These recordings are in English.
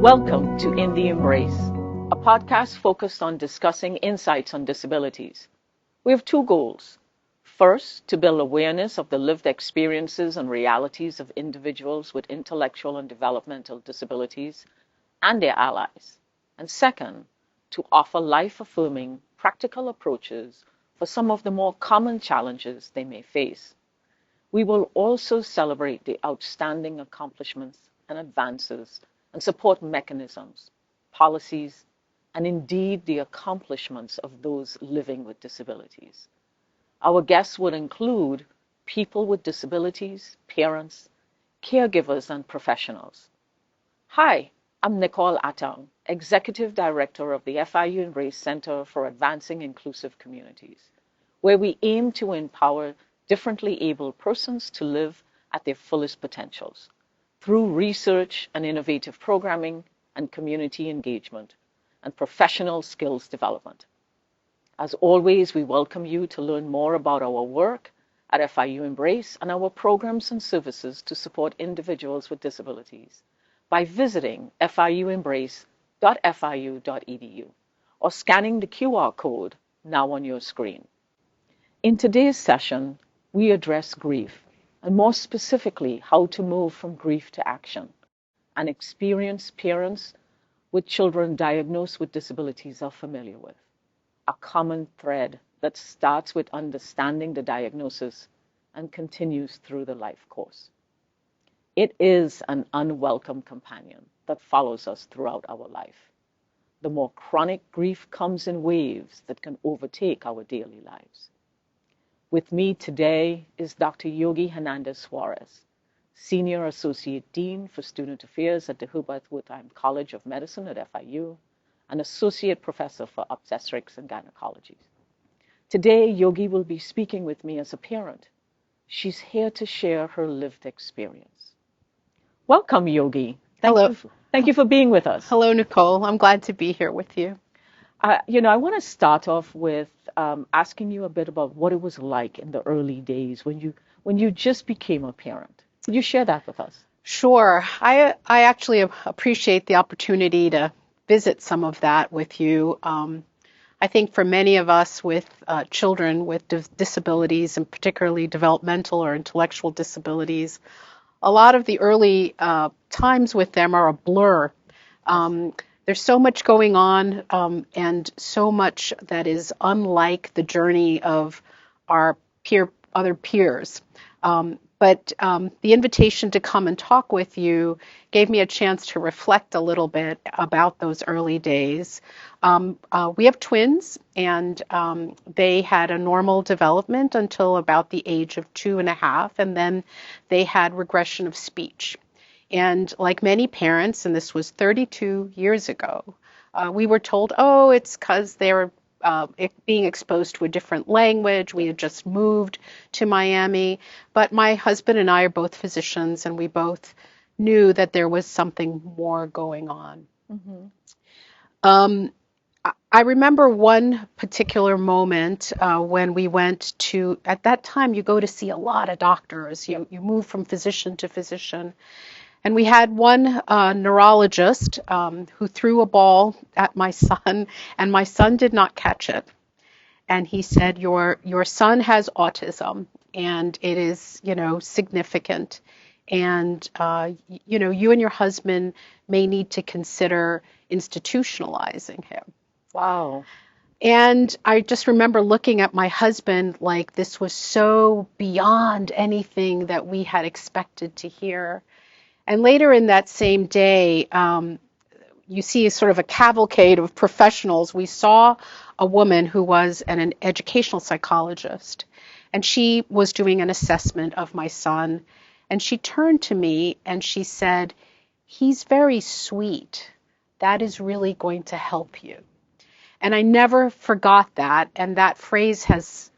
Welcome to In the Embrace, a podcast focused on discussing insights on disabilities. We have two goals. First, to build awareness of the lived experiences and realities of individuals with intellectual and developmental disabilities and their allies. And second, to offer life-affirming, practical approaches for some of the more common challenges they may face. We will also celebrate the outstanding accomplishments and advances and support mechanisms, policies, and indeed the accomplishments of those living with disabilities. Our guests would include people with disabilities, parents, caregivers, and professionals. Hi, I'm Nicole Atang, Executive Director of the FIU Embrace Center for Advancing Inclusive Communities, where we aim to empower differently abled persons to live at their fullest potentials through research and innovative programming and community engagement and professional skills development. As always, we welcome you to learn more about our work at FIU Embrace and our programs and services to support individuals with disabilities by visiting fiuembrace.fiu.edu or scanning the QR code now on your screen. In today's session, we address grief, and more specifically, how to move from grief to action, an experience parents with children diagnosed with disabilities are familiar with, a common thread that starts with understanding the diagnosis and continues through the life course. It is an unwelcome companion that follows us throughout our life. The more chronic grief comes in waves that can overtake our daily lives. With me today is Dr. Yogi Hernandez Suarez, Senior Associate Dean for Student Affairs at the Herbert Wertheim College of Medicine at FIU, and Associate Professor for Obstetrics and Gynecology. Today, Yogi will be speaking with me as a parent. She's here to share her lived experience. Welcome, Yogi. Hello. Thank you for being with us. Hello, Nicole. I'm glad to be here with you. I want to start off with asking you a bit about what it was like in the early days when you just became a parent. Could you share that with us? Sure. I actually appreciate the opportunity to visit some of that with you. I think for many of us with children with disabilities, and particularly developmental or intellectual disabilities, a lot of the early times with them are a blur. There's so much going on and so much that is unlike the journey of our other peers. But the invitation to come and talk with you gave me a chance to reflect a little bit about those early days. We have twins, and they had a normal development until about the age of 2.5, and then they had regression of speech. And like many parents, and this was 32 years ago, we were told, oh, it's because they're being exposed to a different language. We had just moved to Miami. But my husband and I are both physicians, and we both knew that there was something more going on. Mm-hmm. I remember one particular moment when we went to, at that time, you go to see a lot of doctors. You move from physician to physician. And we had one neurologist who threw a ball at my son, and my son did not catch it. And he said, your son has autism, and it is, significant. And, you and your husband may need to consider institutionalizing him. Wow. And I just remember looking at my husband like this was so beyond anything that we had expected to hear. And later in that same day, you see sort of a cavalcade of professionals. We saw a woman who was an educational psychologist, and she was doing an assessment of my son. And she turned to me and she said, "He's very sweet. That is really going to help you." And I never forgot that. And that phrase has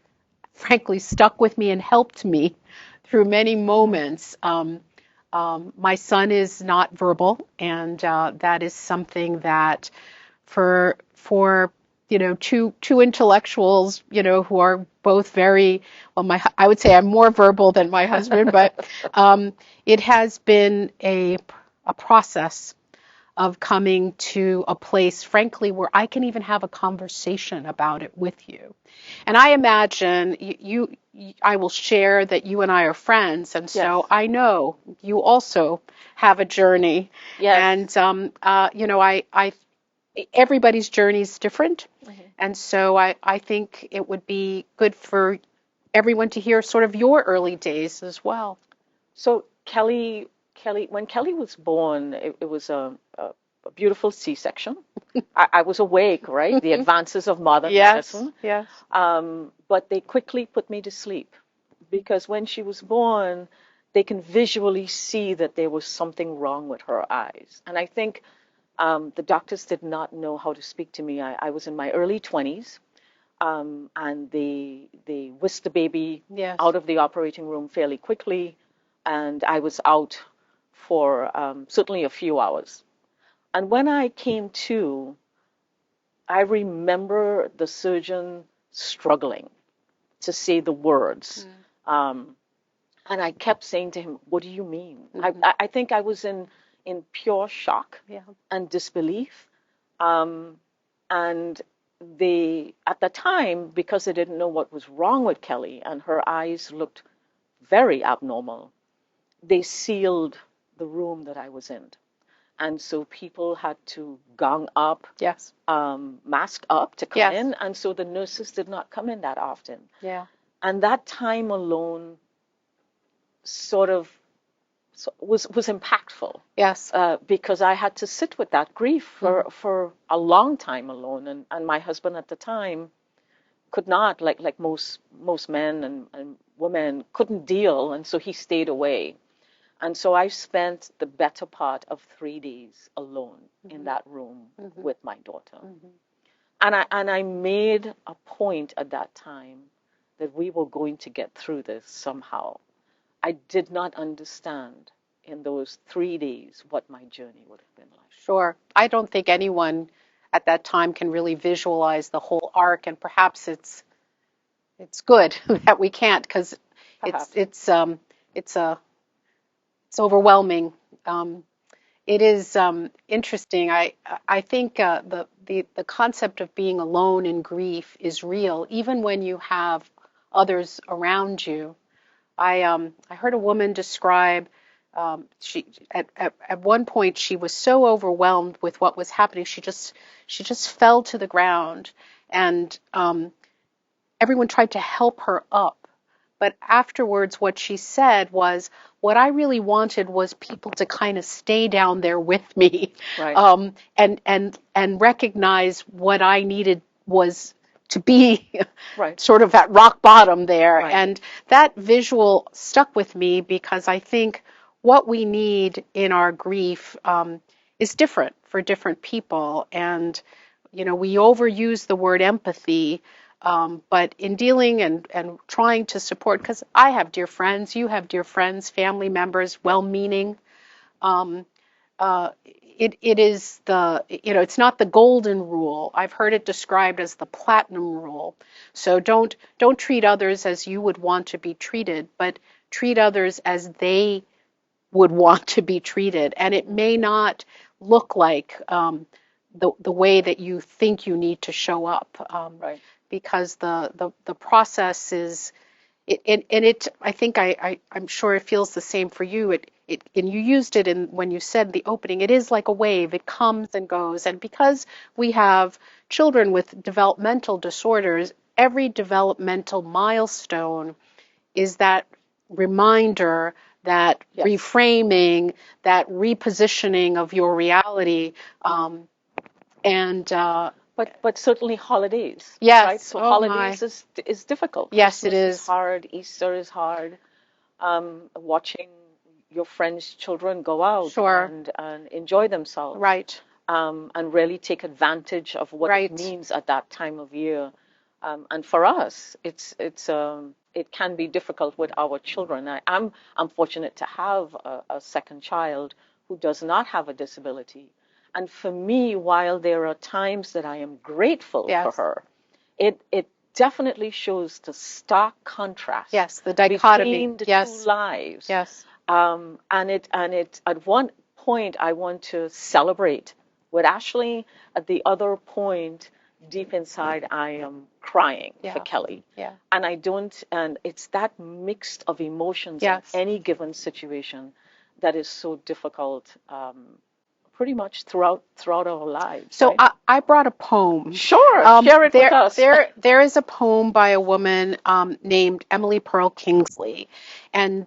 frankly stuck with me and helped me through many moments. My son is not verbal, and that is something that for two intellectuals, who are both very, well, I would say I'm more verbal than my husband, but it has been a process of coming to a place, frankly, where I can even have a conversation about it with you. And I imagine I will share that you and I are friends, and Yes. so I know you also have a journey. Yes. And everybody's journey is different, and so I think it would be good for everyone to hear sort of your early days as well. So when Kelly was born, it was a beautiful C-section. I was awake, right? The advances of modern Yes, medicine. yes. But they quickly put me to sleep because when she was born, they can visually see that there was something wrong with her eyes. And I think the doctors did not know how to speak to me. I was in my early 20s, and they whisked the baby Yes. out of the operating room fairly quickly, and I was out for certainly a few hours. And when I came to, I remember the surgeon struggling to say the words. Um, and I kept saying to him, "What do you mean?" I think I was in pure shock and disbelief. And they, at the time, because they didn't know what was wrong with Kelly and her eyes looked very abnormal, they sealed the room that I was in. And so people had to gong up, Yes. mask up to come Yes. in. And so the nurses did not come in that often. Yeah. And that time alone sort of was impactful. Yes. Because I had to sit with that grief for a long time alone. And my husband at the time could not, like most men and women, couldn't deal. And so he stayed away. And so I spent the better part of 3 days alone in that room with my daughter. And I made a point at that time that we were going to get through this somehow. I did not understand in those 3 days what my journey would have been like. Sure. I don't think anyone at that time can really visualize the whole arc, and perhaps it's good that we can't, because Perhaps. it's overwhelming. It is interesting. I think the concept of being alone in grief is real, even when you have others around you. I heard a woman describe she at one point she was so overwhelmed with what was happening, she just fell to the ground, and everyone tried to help her up. But afterwards, what she said was, what I really wanted was people to kind of stay down there with me, Right. and recognize what I needed was to be Right. sort of at rock bottom there. Right. And that visual stuck with me because I think what we need in our grief is different for different people. And, we overuse the word empathy. But in dealing and trying to support, because I have dear friends, you have dear friends, family members, well-meaning, it is it's not the golden rule. I've heard it described as the platinum rule. So don't treat others as you would want to be treated, but treat others as they would want to be treated. And it may not look like the way that you think you need to show up. Right. Because the process is it I think I'm sure it feels the same for you. And you used it in when you said the opening. It is like a wave. It comes and goes. And because we have children with developmental disorders, every developmental milestone is that reminder, that reframing, that repositioning of your reality. And But certainly holidays. Yes. Right. So Oh holidays my. is difficult. Yes, it Christmas is is. hard. Easter is hard. Watching your friends' children go out Sure. and enjoy themselves. Right. And really take advantage of what Right. it means at that time of year. And for us, it can be difficult with our children. I'm fortunate to have a second child who does not have a disability. And for me, while there are times that I am grateful for Yes. her, it definitely shows the stark contrast Yes, the dichotomy. between the Yes. two lives. Yes. And it at one point I want to celebrate, but actually at the other point, deep inside, I am crying for Yeah. Kelly. Yeah. And I don't, and it's that mix of emotions in Yes. any given situation that is so difficult, pretty much throughout our lives, So right? I brought a poem. Sure, share it with us. There is a poem by a woman named Emily Pearl Kingsley, and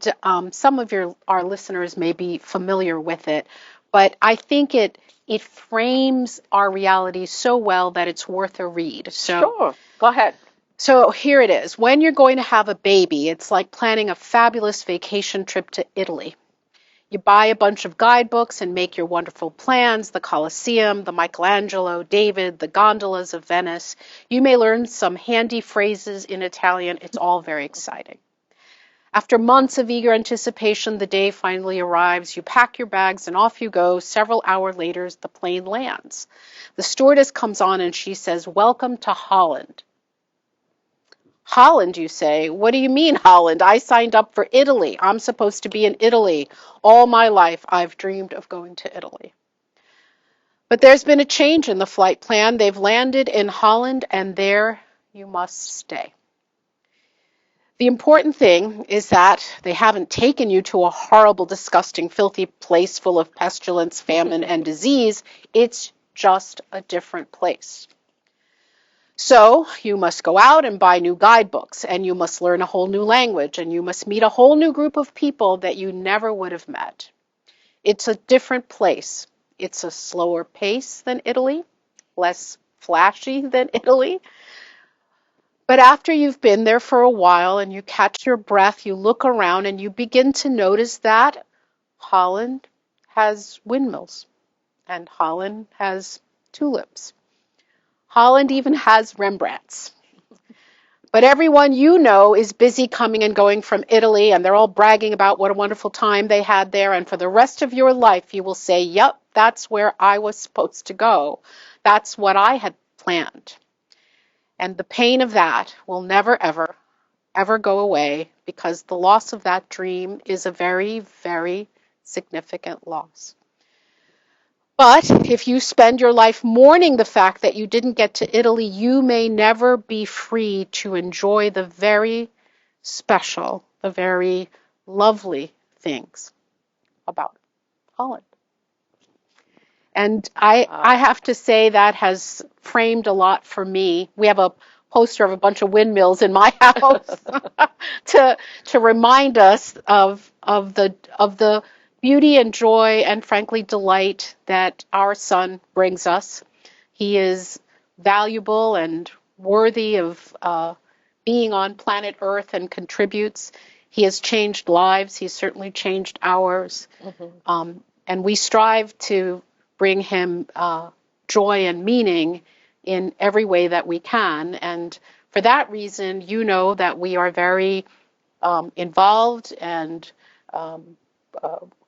some of our listeners may be familiar with it, but I think it frames our reality so well that it's worth a read. Sure, go ahead. So here it is. When you're going to have a baby, it's like planning a fabulous vacation trip to Italy. You buy a bunch of guidebooks and make your wonderful plans, the Colosseum, the Michelangelo, David, the gondolas of Venice. You may learn some handy phrases in Italian. It's all very exciting. After months of eager anticipation, the day finally arrives. You pack your bags and off you go. Several hours later, the plane lands. The stewardess comes on and she says, "Welcome to Holland." Holland, you say? What do you mean, Holland? I signed up for Italy. I'm supposed to be in Italy. All my life, I've dreamed of going to Italy. But there's been a change in the flight plan. They've landed in Holland, and there you must stay. The important thing is that they haven't taken you to a horrible, disgusting, filthy place full of pestilence, famine, and disease. It's just a different place. So you must go out and buy new guidebooks, and you must learn a whole new language, and you must meet a whole new group of people that you never would have met. It's a different place. It's a slower pace than Italy, less flashy than Italy. But after you've been there for a while and you catch your breath, you look around and you begin to notice that Holland has windmills, and Holland has tulips. Holland even has Rembrandts. But everyone you know is busy coming and going from Italy, and they're all bragging about what a wonderful time they had there. And for the rest of your life, you will say, "Yep, that's where I was supposed to go. That's what I had planned." And the pain of that will never, ever, ever go away, because the loss of that dream is a very, very significant loss. But if you spend your life mourning the fact that you didn't get to Italy, you may never be free to enjoy the very special, the very lovely things about Holland. And I have to say that has framed a lot for me. We have a poster of a bunch of windmills in my house to remind us of the beauty and joy and frankly delight that our son brings us. He is valuable and worthy of being on planet Earth and contributes. He has changed lives. He's certainly changed ours. And we strive to bring him joy and meaning in every way that we can. And for that reason, you know that we are very involved and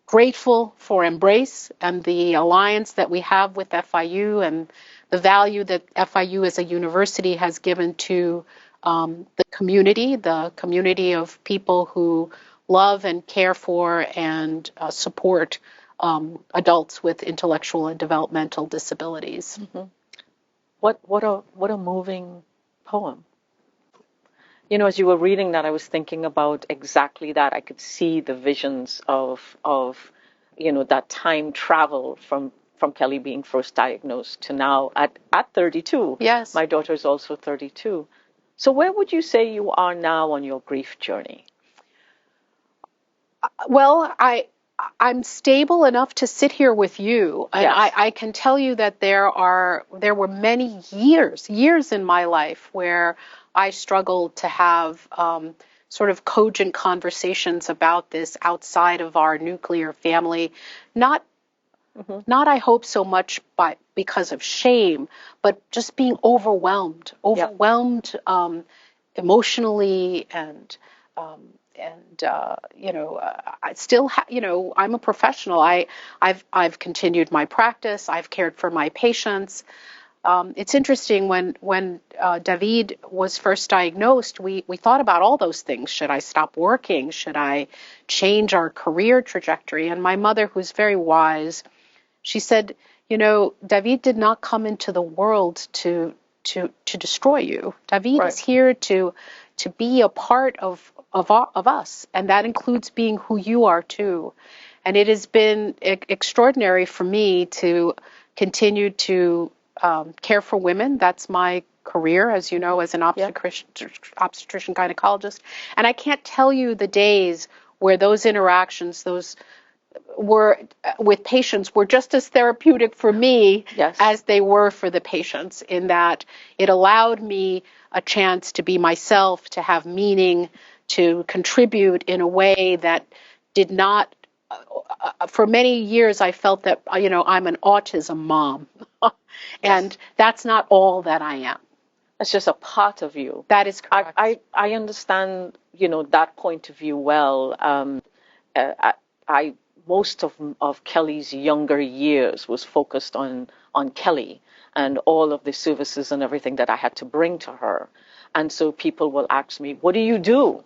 grateful for Embrace and the alliance that we have with FIU and the value that FIU as a university has given to the community of people who love and care for and support adults with intellectual and developmental disabilities. Mm-hmm. What a moving poem. You know, as you were reading that, I was thinking about exactly that. I could see the visions of that time travel from Kelly being first diagnosed to now at 32. Yes. My daughter is also 32. So where would you say you are now on your grief journey? Well, I'm stable enough to sit here with you, and Yes. I can tell you that there were many years in my life where I struggled to have sort of cogent conversations about this outside of our nuclear family. Not I hope so much because of shame, but just being overwhelmed, emotionally I still I'm a professional. I've continued my practice. I've cared for my patients. It's interesting when David was first diagnosed, we thought about all those things. Should I stop working? Should I change our career trajectory? And my mother, who's very wise, she said, David did not come into the world to destroy you. David is here to be a part of us, and that includes being who you are too. And it has been extraordinary for me to continue to care for women. That's my career, as you know, as an obstetrician gynecologist. And I can't tell you the days where those interactions, those were with patients, were just as therapeutic for me as they were for the patients, in that it allowed me a chance to be myself, to have meaning, to contribute in a way that did not, for many years I felt that, I'm an autism mom. And that's not all that I am. It's just a part of you. That is correct. I understand, that point of view well. I most of Kelly's younger years was focused on Kelly and all of the services and everything that I had to bring to her. And so people will ask me, what do you do?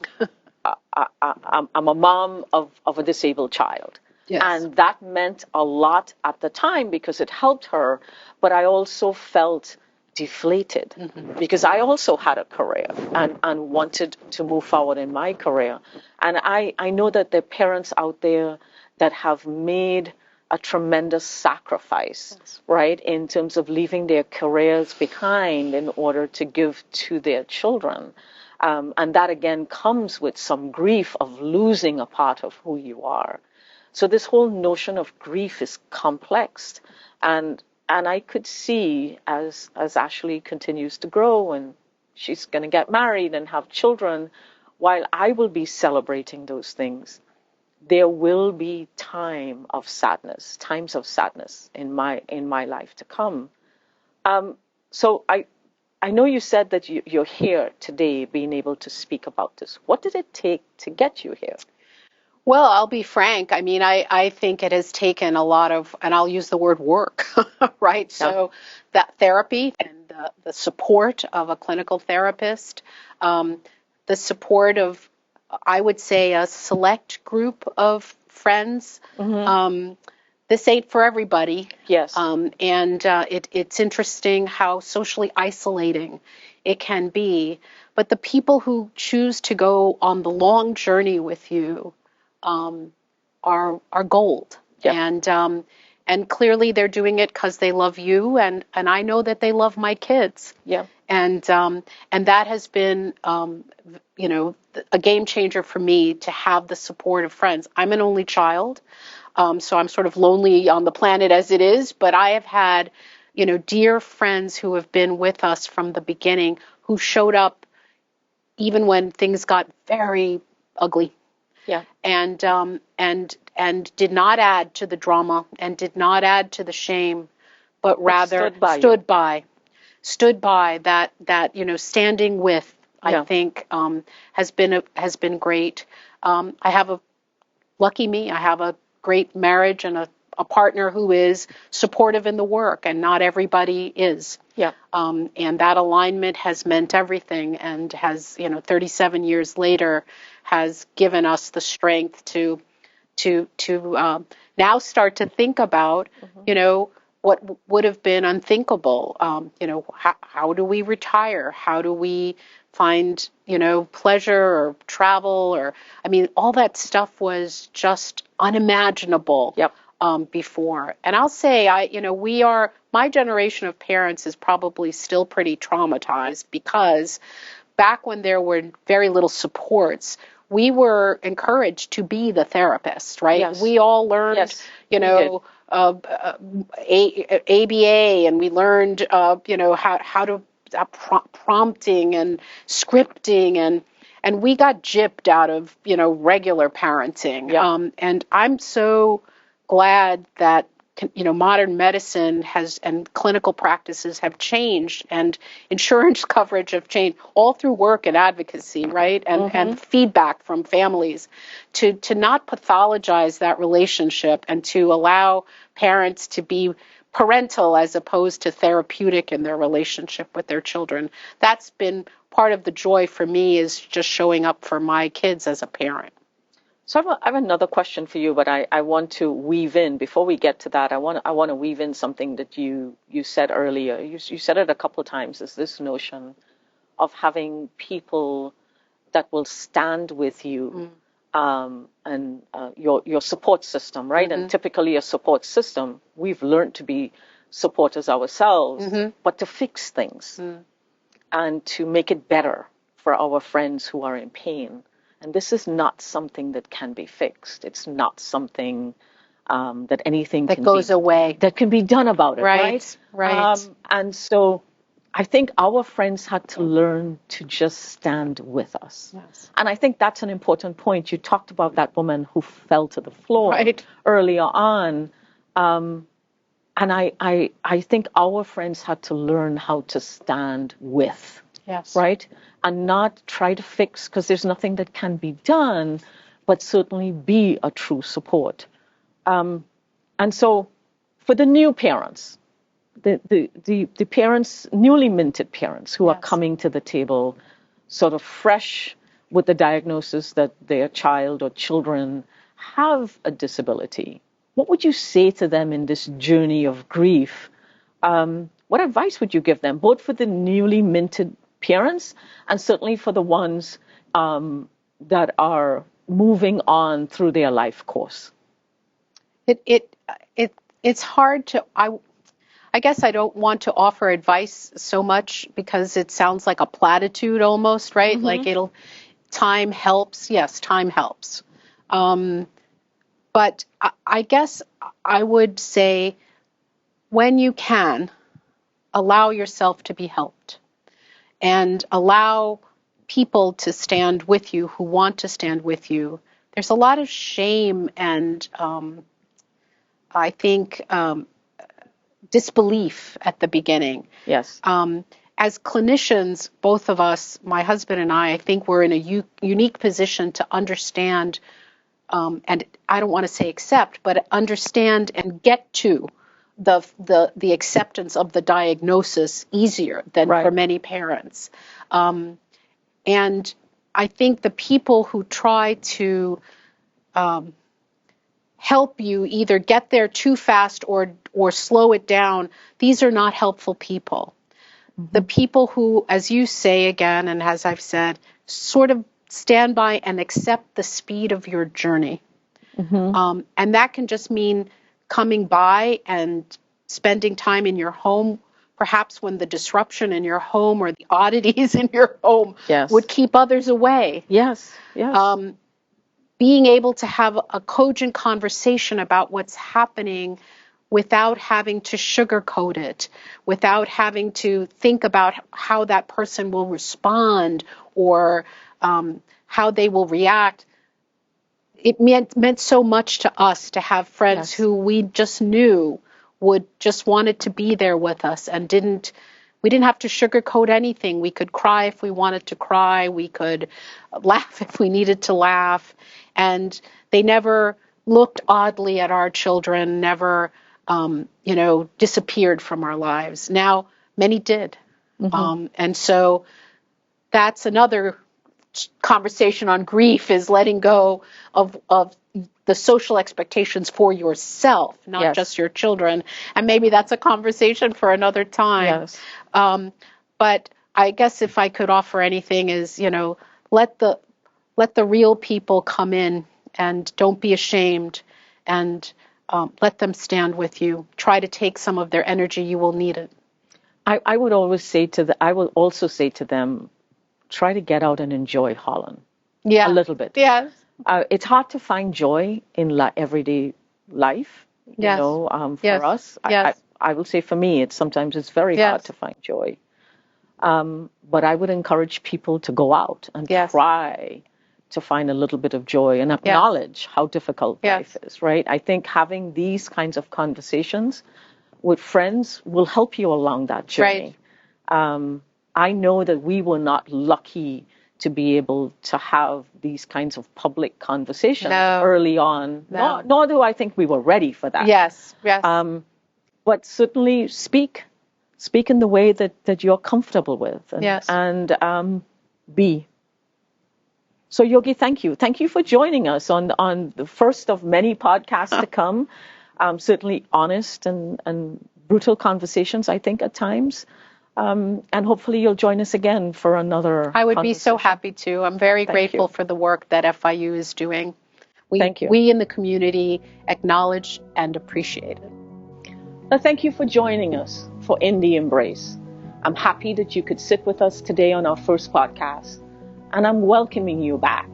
I'm a mom of a disabled child. Yes. And that meant a lot at the time because it helped her. But I also felt deflated because I also had a career and wanted to move forward in my career. And I know that there are parents out there that have made a tremendous sacrifice, right, in terms of leaving their careers behind in order to give to their children. And that, again, comes with some grief of losing a part of who you are. So this whole notion of grief is complex. And I could see as Ashley continues to grow and she's going to get married and have children, while I will be celebrating those things, there will be times of sadness in my life to come. So I know you said that you're here today being able to speak about this. What did it take to get you here? Well, I'll be frank. I mean, I think it has taken a lot of, and I'll use the word work, right? Yeah. So that therapy and the support of a clinical therapist, the support of, I would say, a select group of friends. This ain't for everybody. Yes. And it's interesting how socially isolating it can be. But the people who choose to go on the long journey with you are gold. Yep. And clearly they're doing it because they love you, and I know that they love my kids. Yeah. And that has been a game changer for me, to have the support of friends. I'm an only child, so I'm sort of lonely on the planet as it is, but I have had, dear friends who have been with us from the beginning, who showed up even when things got very ugly. Yeah. And did not add to the drama and did not add to the shame, but rather stood by that, standing with, I think, has been great. I have I have a great marriage and a partner who is supportive in the work, and not everybody is. Yeah. And that alignment has meant everything, and has, 37 years later, has given us the strength to now start to think about, what would have been unthinkable. How do we retire? How do we find, pleasure or travel? Or, all that stuff was just unimaginable. Yep. Before. And I'll say, my generation of parents is probably still pretty traumatized, because back when there were very little supports, we were encouraged to be the therapist, right? Yes. We all learned, ABA, and we learned, how to prompting and scripting, and we got gypped out of, regular parenting. Yeah. And I'm so glad that, modern medicine and clinical practices have changed, and insurance coverage have changed, all through work and advocacy, right? And feedback from families to not pathologize that relationship, and to allow parents to be parental as opposed to therapeutic in their relationship with their children. That's been part of the joy for me, is just showing up for my kids as a parent. So I have another question for you, but I want to weave in, before we get to that, I want to weave in something that you said earlier. You said it a couple of times, is this notion of having people that will stand with you, and your support system, right? And typically a support system, we've learned to be supporters ourselves, but to fix things and to make it better for our friends who are in pain. And this is not something that can be fixed. It's not something that anything that goes away, that can be done about it, right? Right. And so I think our friends had to learn to just stand with us. Yes. And I think that's an important point. You talked about that woman who fell to the floor Right. earlier on. And I think our friends had to learn how to stand with. Yes. Right? And not try to fix, because there's nothing that can be done, but certainly be a true support. And so for the new parents, the parents, newly minted parents who are coming to the table sort of fresh with the diagnosis that their child or children have a disability, what would you say to them in this journey of grief? What advice would you give them, both for the newly minted parents and certainly for the ones that are moving on through their life course? It's hard to, I guess I don't want to offer advice so much because it sounds like a platitude almost, right? Like time helps. Yes, time helps. But I guess I would say, when you can, allow yourself to be helped and allow people to stand with you who want to stand with you. There's a lot of shame and I think disbelief at the beginning. Yes. As clinicians, both of us, my husband and I think we're in a unique position to understand, and I don't want to say accept, but understand and get to the acceptance of the diagnosis easier than for many parents. And I think the people who try to help you either get there too fast or slow it down, these are not helpful people. The people who, as you say again, and as I've said, sort of stand by and accept the speed of your journey. And that can just mean coming by and spending time in your home, perhaps when the disruption in your home or the oddities in your home would keep others away. Yes. Being able to have a cogent conversation about what's happening without having to sugarcoat it, without having to think about how that person will respond or how they will react. It meant so much to us to have friends who we just knew would just wanted to be there with us and we didn't have to sugarcoat anything. We could cry if we wanted to cry. We could laugh if we needed to laugh. And they never looked oddly at our children, never, disappeared from our lives. Now, many did. And so that's another conversation on grief, is letting go of the social expectations for yourself, not just your children. And maybe that's a conversation for another time. But I guess if I could offer anything is, let the real people come in and don't be ashamed, and let them stand with you. Try to take some of their energy. You will need it. I would always say I will also say to them, try to get out and enjoy Holland. A little bit. Yes. It's hard to find joy in everyday life. For us. I will say for me, sometimes it's very hard to find joy. But I would encourage people to go out and try to find a little bit of joy and acknowledge how difficult life is, right? I think having these kinds of conversations with friends will help you along that journey. I know that we were not lucky to be able to have these kinds of public conversations early on. Nor do I think we were ready for that. Yes. but certainly speak in the way that you're comfortable with, Yes. and be. So Yogi, thank you. Thank you for joining us on the first of many podcasts to come. Certainly honest and brutal conversations, I think, at times. And hopefully you'll join us again for another I would be so conversation. happy to. I'm very Thank grateful you. for the work that FIU is doing. Thank you. We in the community acknowledge and appreciate it. Now, thank you for joining us for In the Embrace. I'm happy that you could sit with us today on our first podcast, and I'm welcoming you back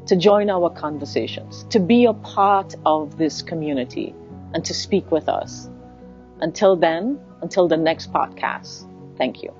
to join our conversations, to be a part of this community, and to speak with us. Until then, until the next podcast, thank you.